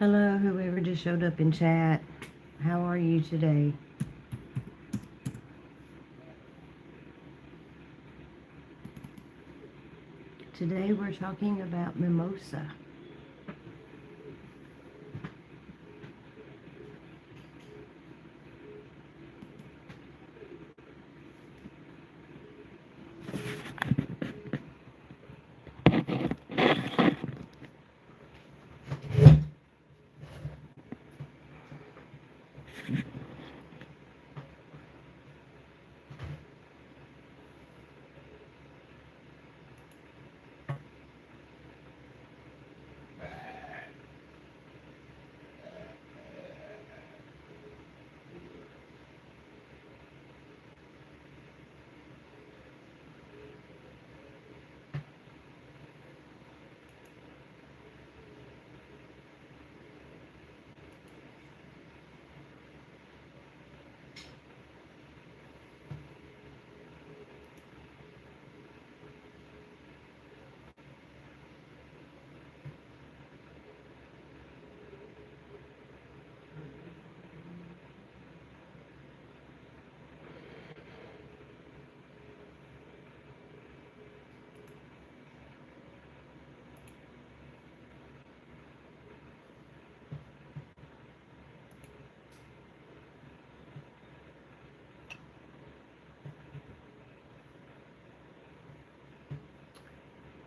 Hello, whoever just showed up in chat. How are you today? Today we're talking about mimosa.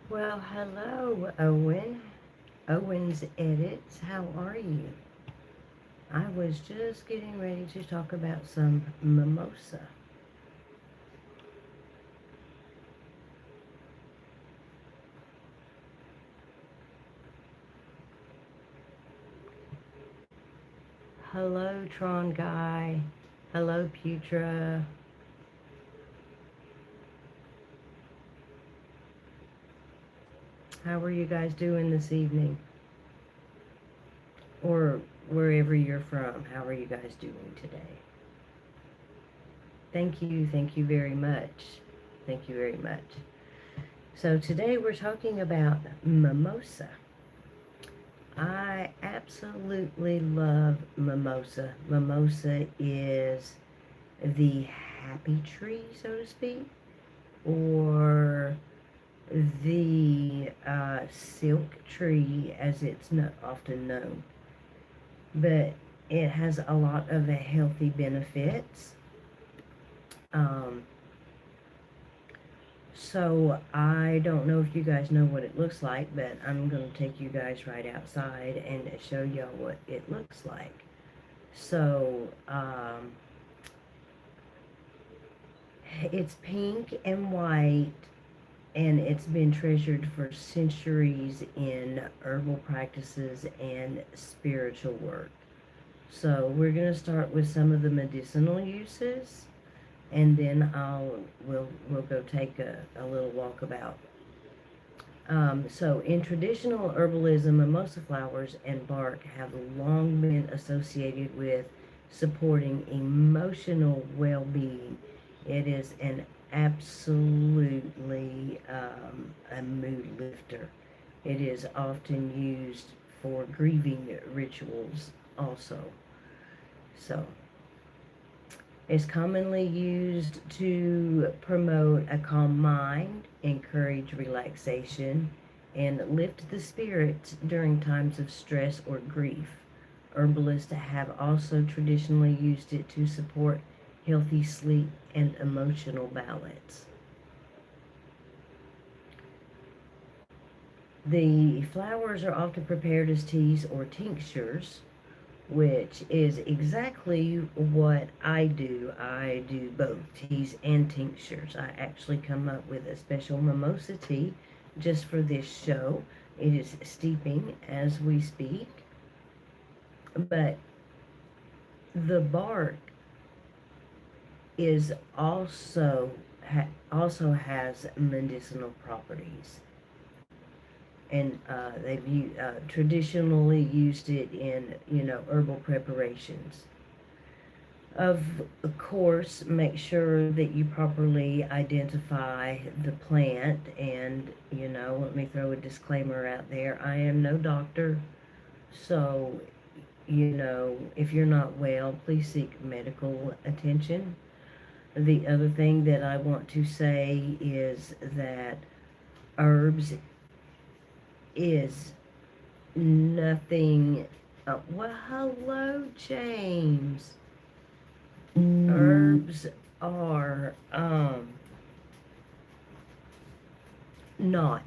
Well, hello, Owen. Owen's Edits. How are you? I was just getting ready to talk about some mimosa. Hello, Tron Guy. Hello, Putra. How are you guys doing this evening? Or wherever you're from, how are you guys doing today? Thank you very much. Thank you very much. So today we're talking about mimosa. I absolutely love mimosa. Mimosa is the happy tree, so to speak, or the silk tree as it's not often known. But it has a lot of healthy benefits. So I don't know if you guys know what it looks like, but I'm going to take you guys right outside and show y'all what it looks like. So it's pink and white, and it's been treasured for centuries in herbal practices and spiritual work. So we're going to start with some of the medicinal uses, and then we'll go take a little walkabout. So in traditional herbalism, mimosa flowers and bark have long been associated with supporting emotional well-being. It is an absolutely a mood lifter. It is often used for grieving rituals also. So it's commonly used to promote a calm mind, encourage relaxation, and lift the spirits during times of stress or grief. Herbalists have also traditionally used it to support healthy sleep and emotional balance. The flowers are often prepared as teas or tinctures, which is exactly what I do. I do both teas and tinctures. I actually come up with a special mimosa tea just for this show. It is steeping as we speak. But the bark is also has medicinal properties, and they've traditionally used it in herbal preparations. Of course, make sure that you properly identify the plant, and let me throw a disclaimer out there. I am no doctor, So, you know, if you're not well, please seek medical attention. The other thing that I want to say is that herbs is nothing. Well, hello, James. Herbs are not.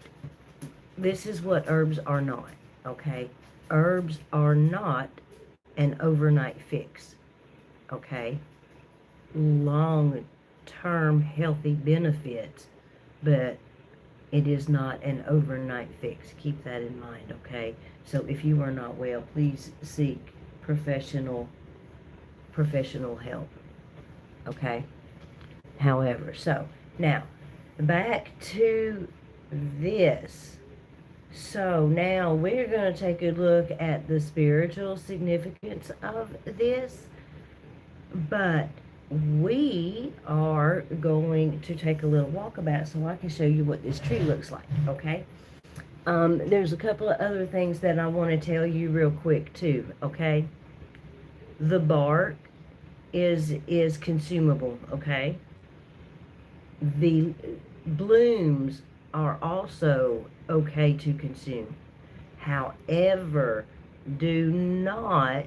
This is what herbs are not, okay? Herbs are not an overnight fix, okay? Long term healthy benefits, but it is not an overnight fix. Keep that in mind, okay? So if you are not well, please seek professional help, okay? However, so now back to this. So now we're going to take a look at the spiritual significance of this, but we are going to take a little walkabout so I can show you what this tree looks like, okay? There's a couple of other things that I want to tell you real quick too, okay? The bark is consumable, okay? The blooms are also okay to consume. However, do not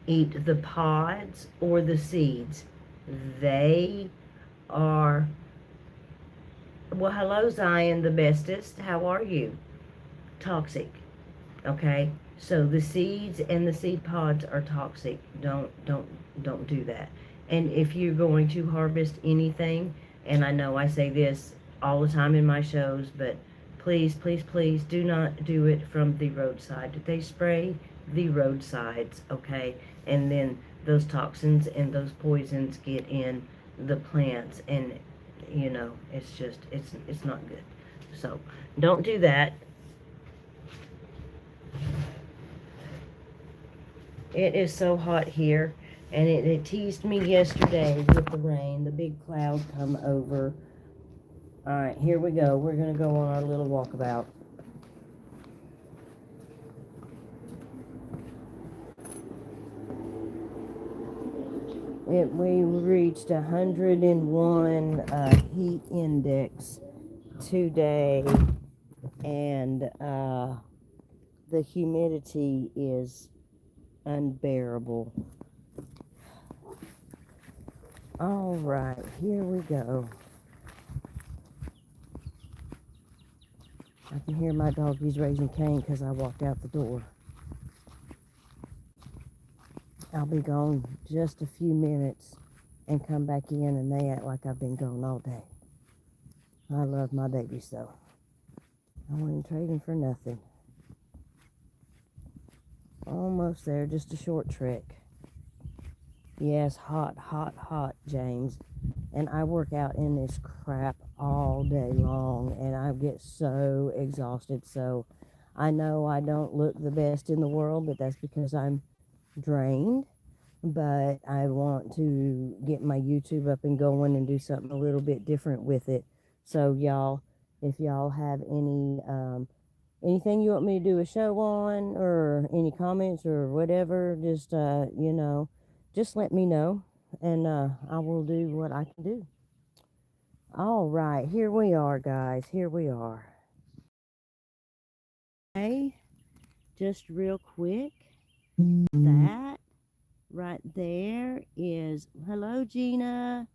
eat the pods or the seeds. They are, well, hello, Zion, the bestest. How are you? Toxic. Okay? So the seeds and the seed pods are toxic. Don't do that. And if you're going to harvest anything, and I know I say this all the time in my shows, but please, please, please do not do it from the roadside. They spray the roadsides, okay? And then those toxins and those poisons get in the plants, and you know, it's just, it's not good. So don't do that. It is so hot here, and it teased me yesterday with the rain. The big cloud come over. All right, here we go. We're going to go on our little walkabout. We reached 101 heat index today, and the humidity is unbearable. All right, here we go. I can hear my doggies raising Cain because I walked out the door. I'll be gone just a few minutes and come back in, and they act like I've been gone all day. I love my babies though. I wouldn't trade them for nothing. Almost there, just a short trek. Yes, hot, hot, hot, James. And I work out in this crap all day long, and I get so exhausted. So I know I don't look the best in the world, but that's because I'm drained. But I want to get my YouTube up and going and do something a little bit different with it. So y'all, if y'all have anything you want me to do a show on, or any comments or whatever, just you know, just let me know, and I will do what I can do. All right, here we are, guys. Here we are. Hey, just real quick, that right there is, hello, Gina,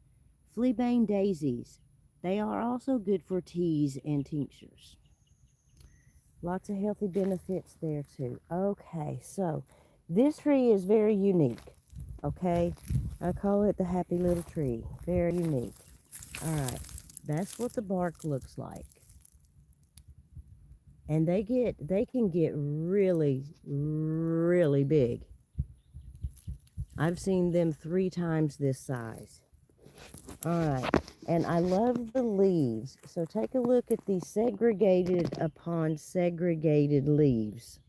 fleabane daisies. They are also good for teas and tinctures. Lots of healthy benefits there too. Okay, so this tree is very unique. Okay, I call it the happy little tree. Very unique. All right, that's what the bark looks like. And they can get really, really big. I've seen them 3 times this size. All right, and I love the leaves. So take a look at the segregated upon segregated leaves.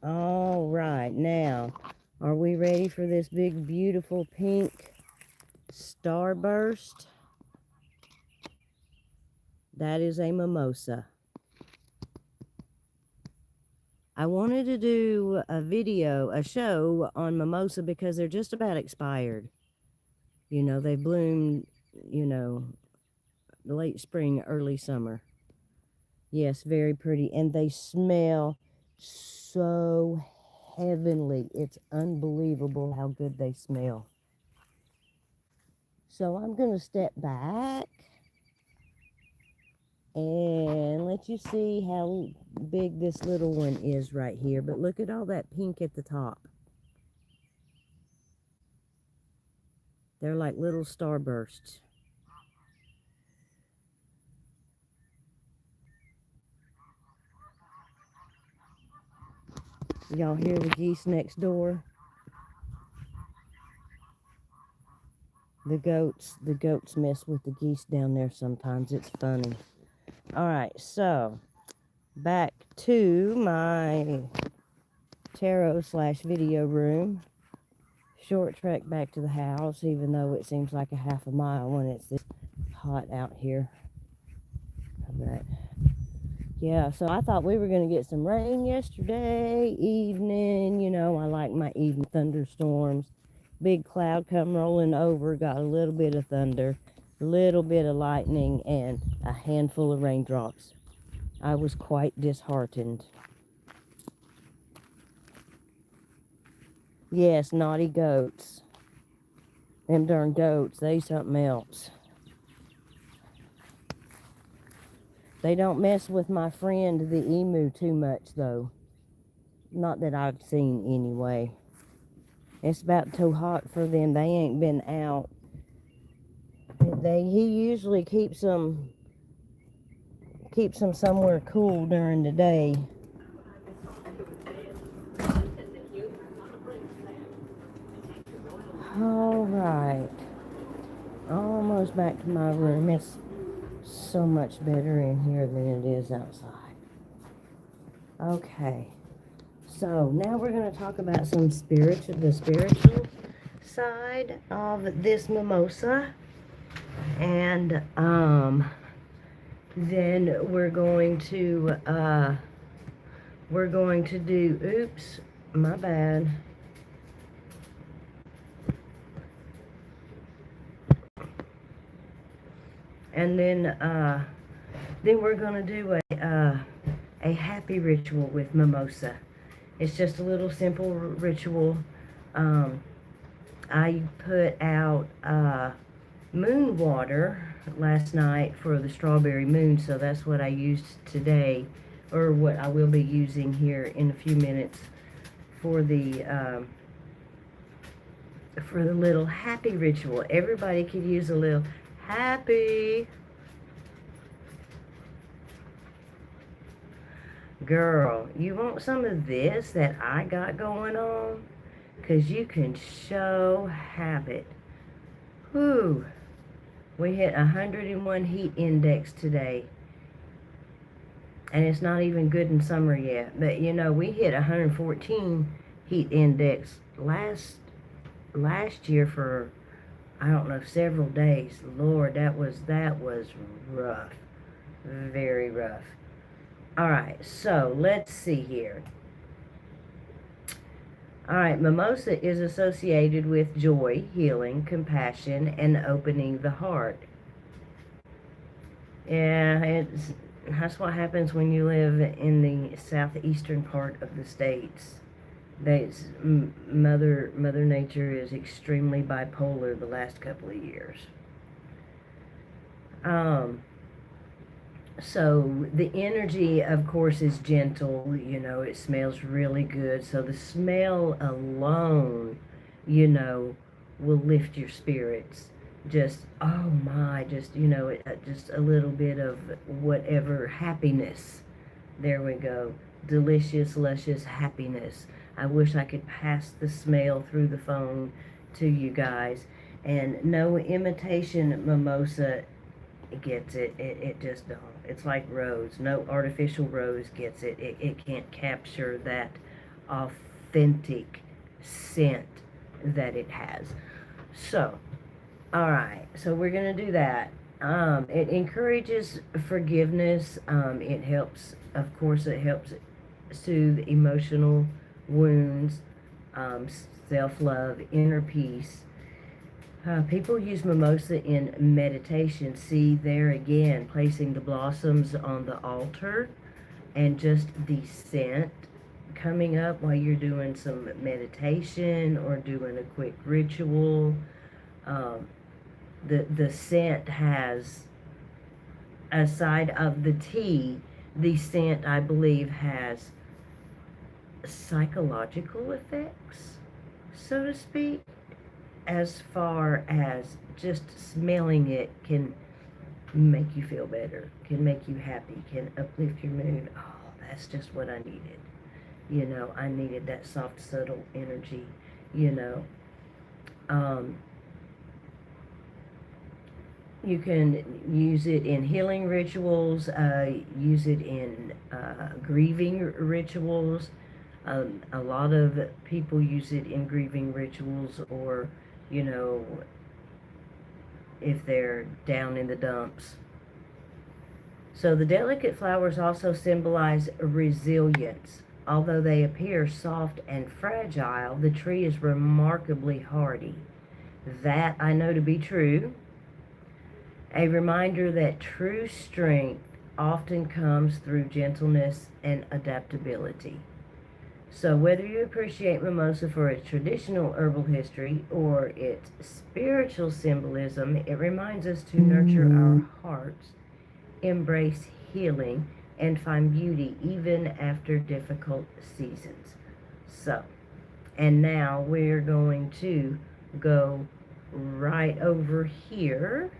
All right, now, are we ready for this big, beautiful pink starburst? That is a mimosa. I wanted to do a show on mimosa because they're just about expired. You know, they bloom, you know, late spring, early summer. Yes, very pretty. And they smell so heavenly. It's unbelievable how good they smell. So I'm going to step back and let you see how big this little one is right here. But look at all that pink at the top. They're like little starbursts. Y'all hear the geese next door? The goats mess with the geese down there sometimes. It's funny. All right, so back to my tarot/video room. Short trek back to the house, even though it seems like a half a mile when it's this hot out here. But yeah, so I thought we were going to get some rain yesterday evening. You know, I like my evening thunderstorms. Big cloud come rolling over, got a little bit of thunder, a little bit of lightning, and a handful of raindrops. I was quite disheartened. Yes, naughty goats. Them darn goats, they something else. They don't mess with my friend the emu too much, though. Not that I've seen anyway. It's about too hot for them. They ain't been out. He usually keeps them somewhere cool during the day. All right. Almost back to my room. It's so much better in here than it is outside. Okay. So now we're going to talk about the spiritual side of this mimosa. And then we're going to do, oops, my bad. And then we're going to do a happy ritual with mimosa. It's just a little simple ritual. I put out moon water last night for the strawberry moon, so that's what I used today, or what I will be using here in a few minutes for the little happy ritual. Everybody could use a little happy. Girl, you want some of this that I got going on? Because you can show have it. Whew. We hit 101 heat index today. And it's not even good in summer yet. But, you know, we hit 114 heat index last year for, I don't know, several days. Lord, that was rough. Very rough. All right, so let's see here. All right, mimosa is associated with joy, healing, compassion, and opening the heart. Yeah, that's what happens when you live in the southeastern part of the states. Mother Nature is extremely bipolar the last couple of years. So the energy, of course, is gentle. You know, it smells really good. So the smell alone, you know, will lift your spirits. Just, oh my, just, you know, just a little bit of whatever happiness. There we go. Delicious, luscious happiness. I wish I could pass the smell through the phone to you guys. And no imitation mimosa gets it. It just don't. It's like rose. No artificial rose gets it. It can't capture that authentic scent that it has. So, all right. So we're going to do that. It encourages forgiveness. It helps, of course, it helps soothe emotional wounds, um, self-love, inner peace. People use mimosa in meditation. See there again, placing the blossoms on the altar and just the scent coming up while you're doing some meditation or doing a quick ritual. Um, the scent has, aside of the tea, the scent, I believe, has psychological effects, so to speak, as far as just smelling it can make you feel better, can make you happy, can uplift your mood. Oh, that's just what I needed. I needed that soft, subtle energy, you know. Um, You can use it in healing rituals, use it in grieving rituals. A lot of people use it in grieving rituals, or, you know, if they're down in the dumps. So the delicate flowers also symbolize resilience. Although they appear soft and fragile, the tree is remarkably hardy. That I know to be true. A reminder that true strength often comes through gentleness and adaptability. So whether you appreciate mimosa for its traditional herbal history or its spiritual symbolism, it reminds us to nurture our hearts, embrace healing, and find beauty even after difficult seasons. So, and now we're going to go right over here,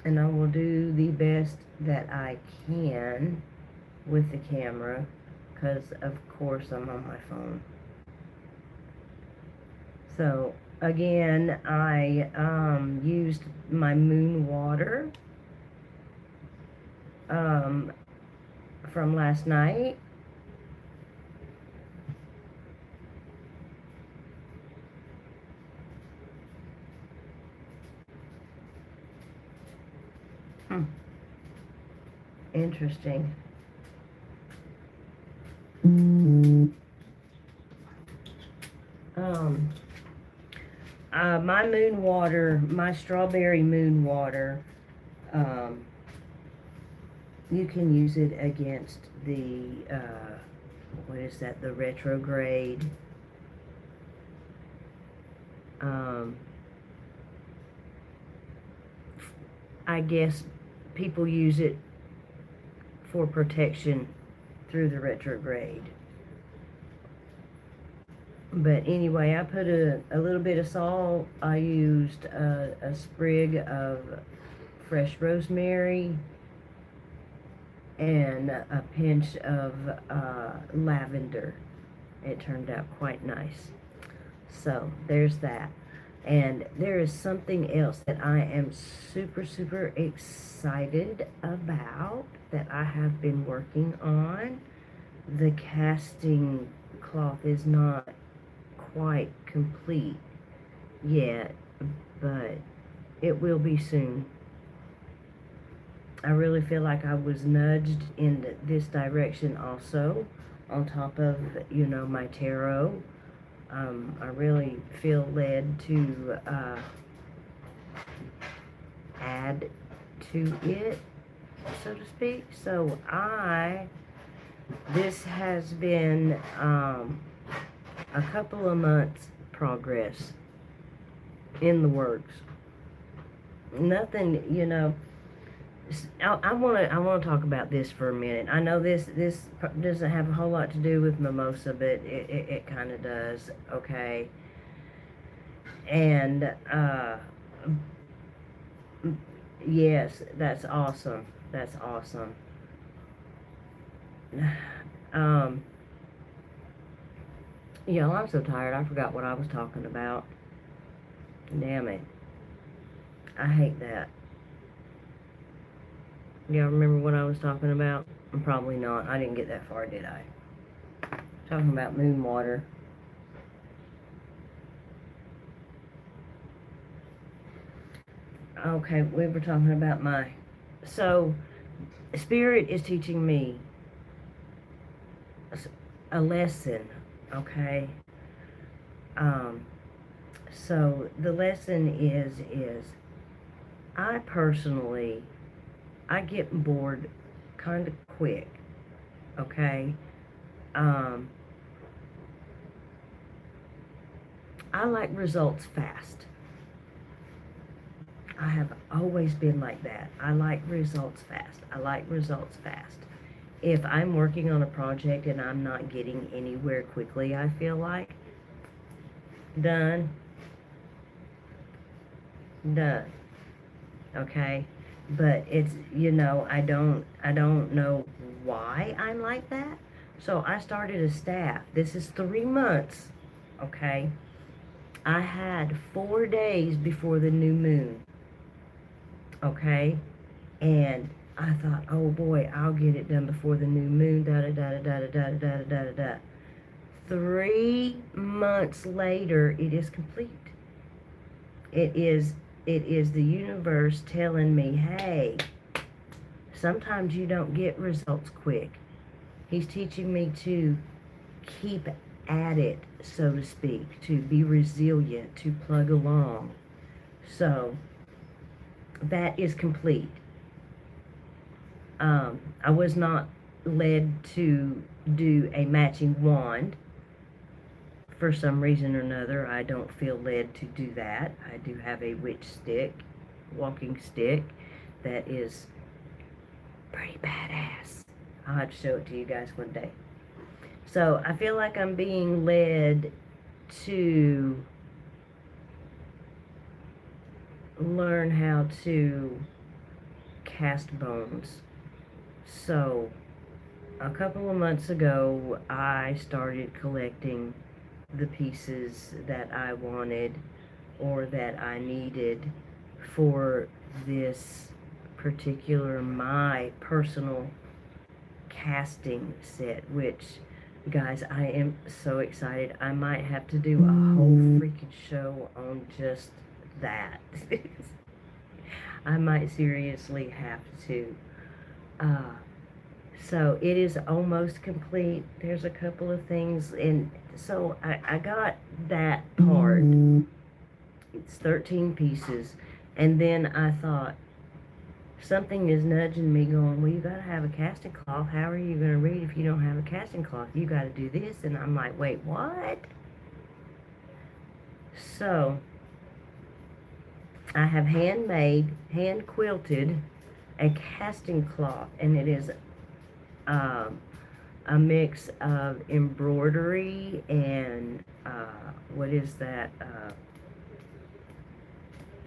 and I will do the best that I can with the camera, because of course I'm on my phone. So again, I used my moon water from last night. Interesting. My moon water, my strawberry moon water, you can use it against the, what is that, the retrograde. I guess people use it for protection through the retrograde. But anyway, I put a little bit of salt. I used a sprig of fresh rosemary and a pinch of lavender. It turned out quite nice. So there's that. And there is something else that I am super, super excited about that I have been working on. The casting cloth is not quite complete yet, but it will be soon. I really feel like I was nudged in this direction also, on top of, my tarot. I really feel led to add to it, so to speak. So this has been a couple of months progress in the works. Nothing, I want to talk about this for a minute. I know this doesn't have a whole lot to do with mimosa, but it kind of does, okay? And yes, that's awesome. That's awesome. Y'all, I'm so tired. I forgot what I was talking about. Damn it. I hate that. Y'all remember what I was talking about? Probably not. I didn't get that far, did I? Talking about moon water. Okay, we were talking about so Spirit is teaching me a lesson, okay? Um, so the lesson is I personally, I get bored kind of quick, okay? Um, I like results fast. I have always been like that. I like results fast. I like results fast. If I'm working on a project and I'm not getting anywhere quickly, I feel like, done, done, okay? But it's, I don't know why I'm like that. So I started a staff. This is 3 months, okay? I had 4 days before the new moon, okay? And I thought, oh boy, I'll get it done before the new moon, da da da da da da da da da da da. 3 months later, it is complete. It is the universe telling me, hey, sometimes you don't get results quick. He's teaching me to keep at it, so to speak, to be resilient, to plug along. So that is complete. I was not led to do a matching wand. For some reason or another, I don't feel led to do that. I do have a witch stick, walking stick, that is pretty badass. I'll have to show it to you guys one day. So I feel like I'm being led to learn how to cast bones. So a couple of months ago, I started collecting the pieces that I wanted or that I needed for this particular, my personal casting set, which, guys, I am so excited. I might have to do a whole freaking show on just that. I might seriously have to. So it is almost complete. There's a couple of things, and so I got that part. It's 13 pieces, and then I thought, something is nudging me going, well, you got to have a casting cloth. How are you going to read if you don't have a casting cloth? You got to do this. And I'm like, wait, what? So I have handmade, hand quilted a casting cloth, and it is a mix of embroidery and what is that?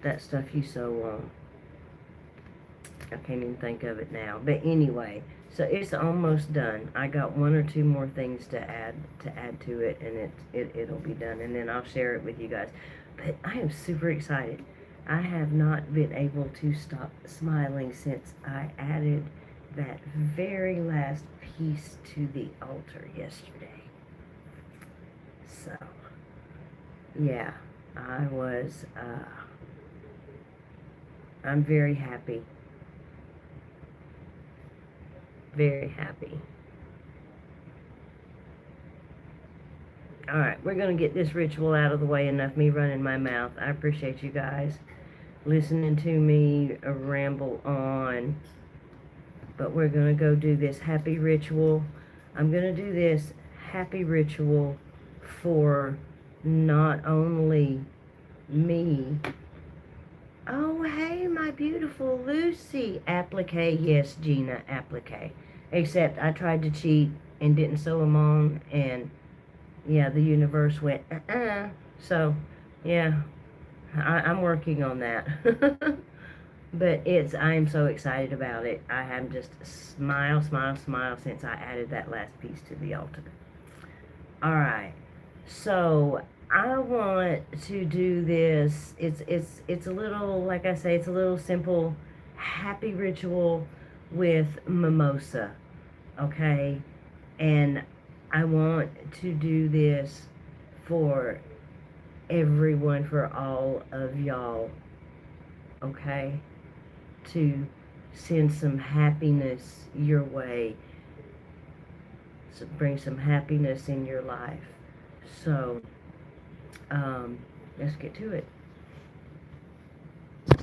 That stuff you sew on. I can't even think of it now. But anyway, so it's almost done. I got one or two more things to add to it, and it'll be done, and then I'll share it with you guys. But I am super excited. I have not been able to stop smiling since I added that very last piece to the altar yesterday. So, yeah, I'm very happy. Very happy. Alright, we're going to get this ritual out of the way, enough me running my mouth. I appreciate you guys listening to me ramble on. But we're going to go do this happy ritual. I'm going to do this happy ritual for not only me. Oh, hey, my beautiful Lucy. Applique, yes, Gina, applique. Except I tried to cheat and didn't sew them on, and yeah, the universe went, So, yeah, I'm working on that. But I'm so excited about it. I have just smile since I added that last piece to the altar. Alright, so I want to do this. It's a little, like I say, it's a little simple, happy ritual with Mimosa, okay? And I want to do this for everyone, for all of y'all. okay, to send some happiness your way, so bring some happiness in your life. So, let's get to it.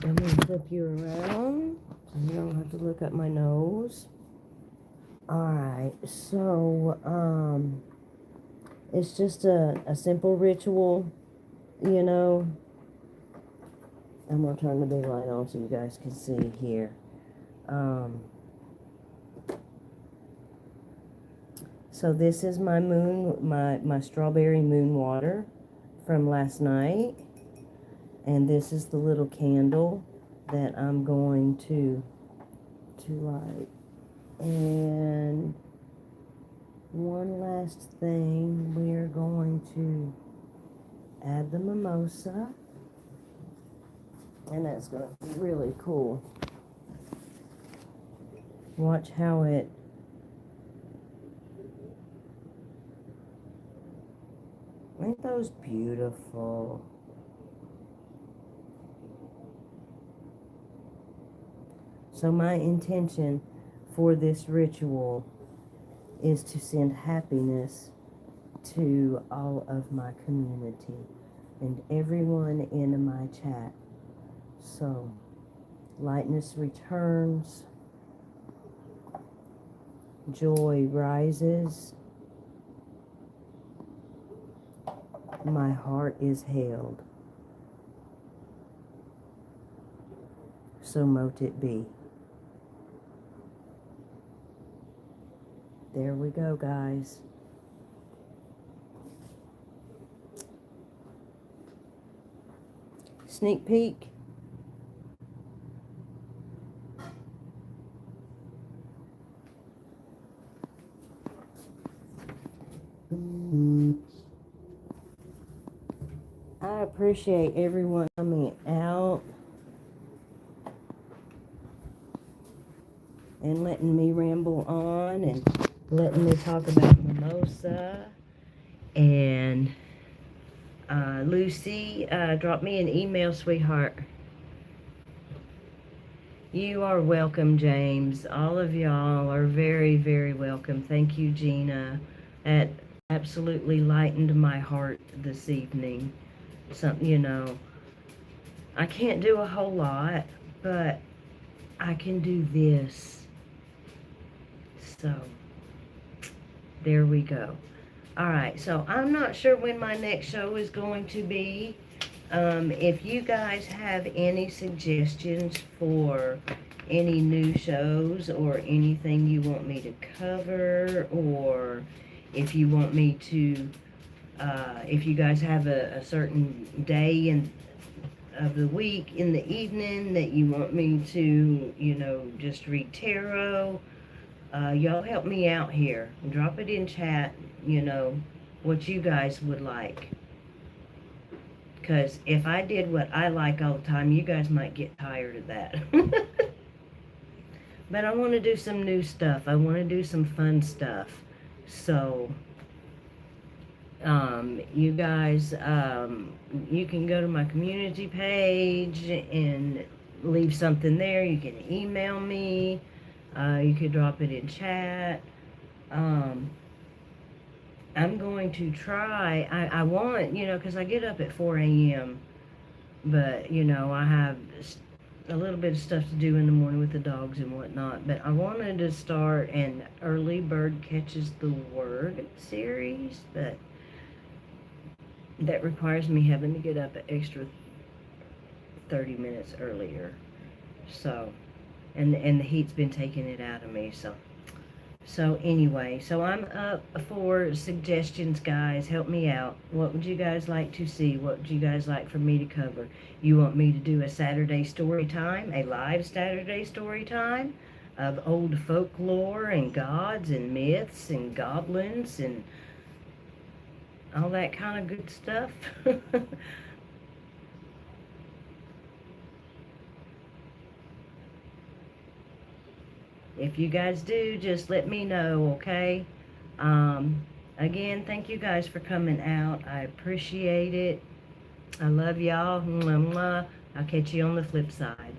I'm going to flip you around so you don't have to look up my nose. Alright, so, it's just a simple ritual, you know. I'm going to turn the big light on so you guys can see here. So this is my my strawberry moon water from last night. And this is the little candle that I'm going to light. And one last thing, we're going to add the mimosa. And that's going to be really cool. Watch how it ain't those beautiful? So my intention for this ritual is to send happiness to all of my community and everyone in my chat. So lightness returns, joy rises, my heart is held. So mote it be. There we go, guys. Sneak peek. I appreciate everyone coming out and letting me ramble on and letting me talk about mimosa. And Lucy, drop me an email, sweetheart. You are welcome, James. All of y'all are very, very welcome. Thank you, Gina. That absolutely lightened my heart this evening. Something, you know, I can't do a whole lot, but I can do this. So, there we go. Alright, so I'm not sure when my next show is going to be. If you guys have any suggestions for any new shows or anything you want me to cover, or if you want me to, if you guys have a certain day of the week in the evening that you want me to, you know, just read tarot, y'all help me out here. Drop it in chat, you know, what you guys would like. Because if I did what I like all the time, you guys might get tired of that. But I want to do some new stuff. I want to do some fun stuff. So, you guys, you can go to my community page and leave something there. You can email me. You could drop it in chat. I'm going to try, I want, you know, because I get up at 4 a.m., but, you know, I have a little bit of stuff to do in the morning with the dogs and whatnot, but I wanted to start an Early Bird Catches the Word series, but that requires me having to get up an extra 30 minutes earlier, so, and the heat's been taking it out of me, So anyway, so I'm up for suggestions, guys. Help me out. What would you guys like to see? What would you guys like for me to cover? You want me to do a Saturday story time, a live Saturday story time of old folklore and gods and myths and goblins and all that kind of good stuff? If you guys do, just let me know, okay? Again, thank you guys for coming out. I appreciate it. I love y'all. Mwah, mwah. I'll catch you on the flip side.